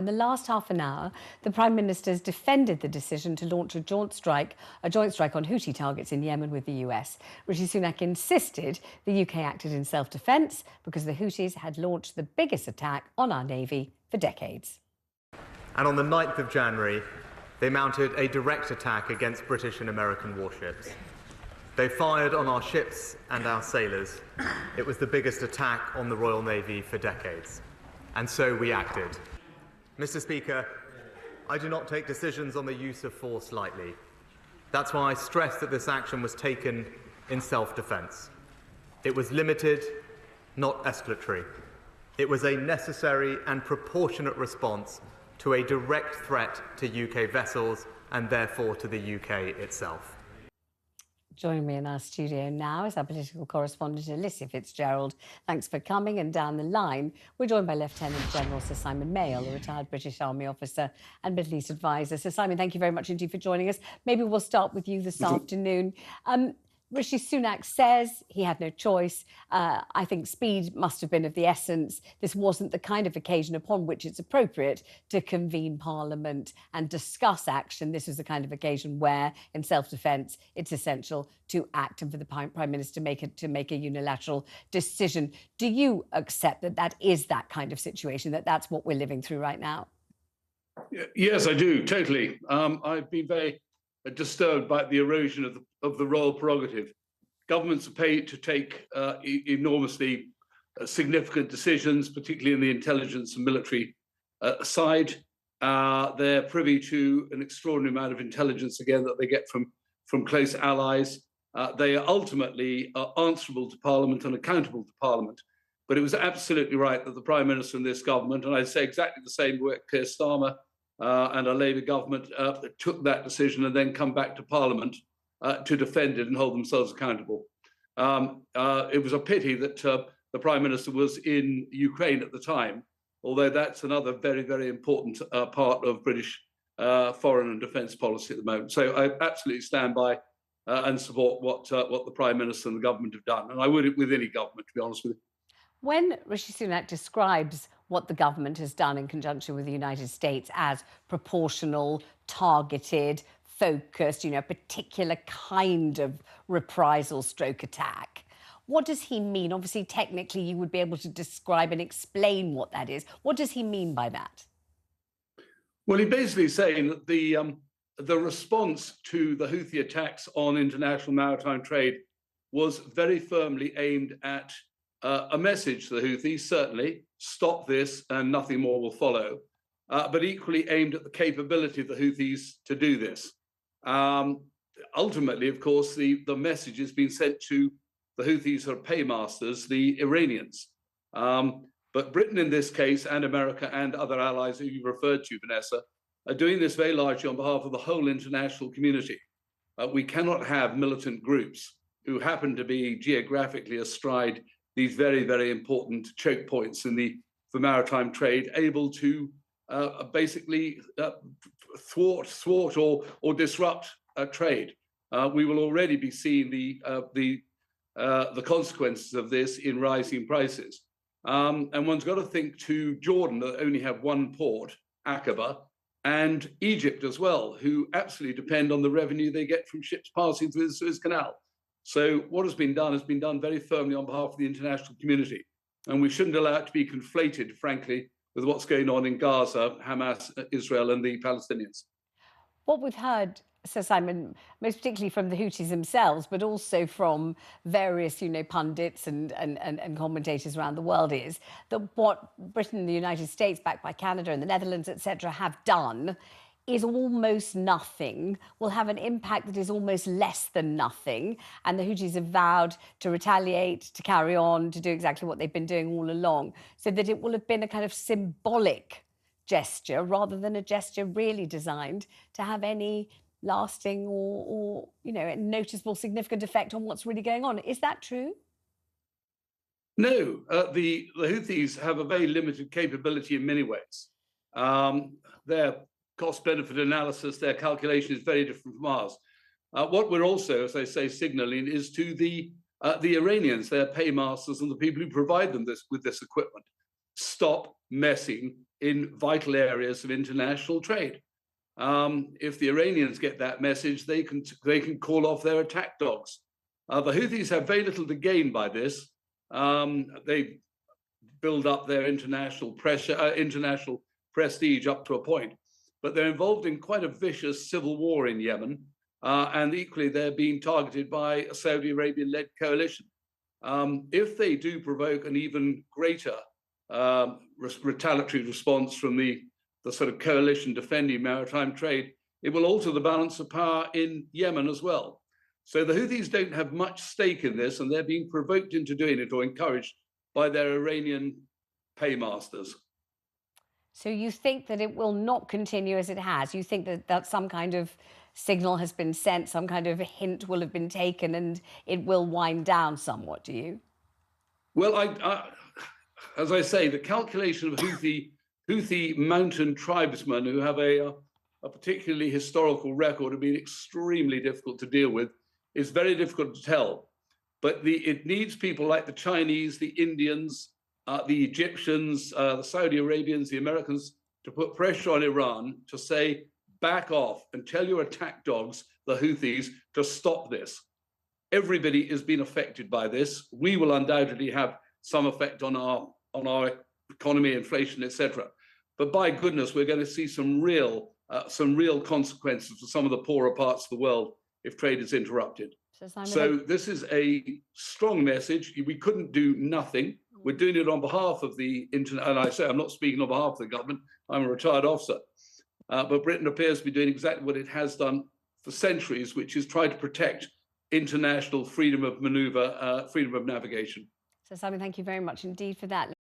In the last half an hour, the Prime Minister has defended the decision to launch a joint strike on Houthi targets in Yemen with the US. Rishi Sunak insisted the UK acted in self-defence because the Houthis had launched the biggest attack on our navy for decades. And on the 9th of January, they mounted a direct attack against British and American warships. They fired on our ships and our sailors. It was the biggest attack on the Royal Navy for decades. And so we acted. Mr. Speaker, I do not take decisions on the use of force lightly. That's why I stress that this action was taken in self-defence. It was limited, not escalatory. It was a necessary and proportionate response to a direct threat to UK vessels and therefore to the UK itself. Joining me in our studio now is our political correspondent, Alicia Fitzgerald. Thanks for coming. And down the line, we're joined by Lieutenant General Sir Simon Mayall, a retired British Army officer and Middle East advisor. Sir Simon, thank you very much indeed for joining us. Maybe we'll start with you this afternoon. Rishi Sunak says he had no choice. I think speed must have been of the essence. This wasn't the kind of occasion upon which it's appropriate to convene Parliament and discuss action. This was the kind of occasion where, in self-defence, it's essential to act and for the Prime Minister to make a unilateral decision. Do you accept that that is that kind of situation, that that's what we're living through right now? Yes, I do, totally. I've been very disturbed by the erosion of the royal prerogative. Governments are paid to take enormously significant decisions, particularly in the intelligence and military side. They're privy to an extraordinary amount of intelligence, again, that they get from close allies. They are ultimately answerable to Parliament and accountable to Parliament. But it was absolutely right that the Prime Minister and this government, and I'd say exactly the same with Keir Starmer, and a Labour government took that decision and then come back to Parliament to defend it and hold themselves accountable. It was a pity that the Prime Minister was in Ukraine at the time, although that's another very, very important part of British foreign and defence policy at the moment. So I absolutely stand by and support what the Prime Minister and the government have done. And I would with any government, to be honest with you. When Rishi Sunak describes what the government has done in conjunction with the United States as proportional, targeted, focused, a particular kind of reprisal stroke attack, what does he mean? Obviously, technically, you would be able to describe and explain what that is. What does he mean by that? Well, he's basically saying that the response to the Houthi attacks on international maritime trade was very firmly aimed at a message to the Houthis, certainly, stop this and nothing more will follow, but equally aimed at the capability of the Houthis to do this. Ultimately, of course, the message has been sent to the Houthis who are paymasters, the Iranians. But Britain in this case, and America and other allies who you referred to, Vanessa, are doing this very largely on behalf of the whole international community. We cannot have militant groups who happen to be geographically astride these very, very important choke points for maritime trade, able to basically thwart or disrupt trade. We will already be seeing the consequences of this in rising prices. And one's got to think to Jordan, that only have one port, Aqaba, and Egypt as well, who absolutely depend on the revenue they get from ships passing through the Suez Canal. So what has been done very firmly on behalf of the international community. And we shouldn't allow it to be conflated, frankly, with what's going on in Gaza, Hamas, Israel, and the Palestinians. What we've heard, Sir Simon, most particularly from the Houthis themselves, but also from various, pundits and commentators around the world, is that what Britain and the United States, backed by Canada and the Netherlands, etc., have done is almost nothing, will have an impact that is almost less than nothing. And the Houthis have vowed to retaliate, to carry on, to do exactly what they've been doing all along, so that it will have been a kind of symbolic gesture rather than a gesture really designed to have any lasting or noticeable significant effect on what's really going on. Is that true? No, the Houthis have a very limited capability in many ways. Their cost-benefit analysis, their calculation is very different from ours. What we're also, as I say, signaling is to the Iranians, their paymasters and the people who provide them with this equipment, stop messing in vital areas of international trade. If the Iranians get that message, they can call off their attack dogs. The Houthis have very little to gain by this. They build up their international pressure, international prestige up to a point, but they're involved in quite a vicious civil war in Yemen, and equally they're being targeted by a Saudi Arabian-led coalition. If they do provoke an even greater retaliatory response from the sort of coalition defending maritime trade, it will alter the balance of power in Yemen as well. So the Houthis don't have much stake in this, and they're being provoked into doing it or encouraged by their Iranian paymasters. So you think that it will not continue as it has? You think that some kind of signal has been sent, some kind of hint will have been taken, and it will wind down somewhat, do you? Well, as I say, the calculation of Houthi mountain tribesmen who have a particularly historical record of being extremely difficult to deal with is very difficult to tell. But it needs people like the Chinese, the Indians, the Egyptians, the Saudi Arabians, the Americans, to put pressure on Iran to say, back off and tell your attack dogs, the Houthis, to stop this. Everybody has been affected by this. We will undoubtedly have some effect on our economy, inflation, etc. But by goodness, we're going to see some real consequences for some of the poorer parts of the world if trade is interrupted. So this is a strong message. We couldn't do nothing. We're doing it on behalf of the internet. And I say I'm not speaking on behalf of the government. I'm a retired officer. But Britain appears to be doing exactly what it has done for centuries, which is try to protect international freedom of maneuver, freedom of navigation. So Simon, thank you very much indeed for that.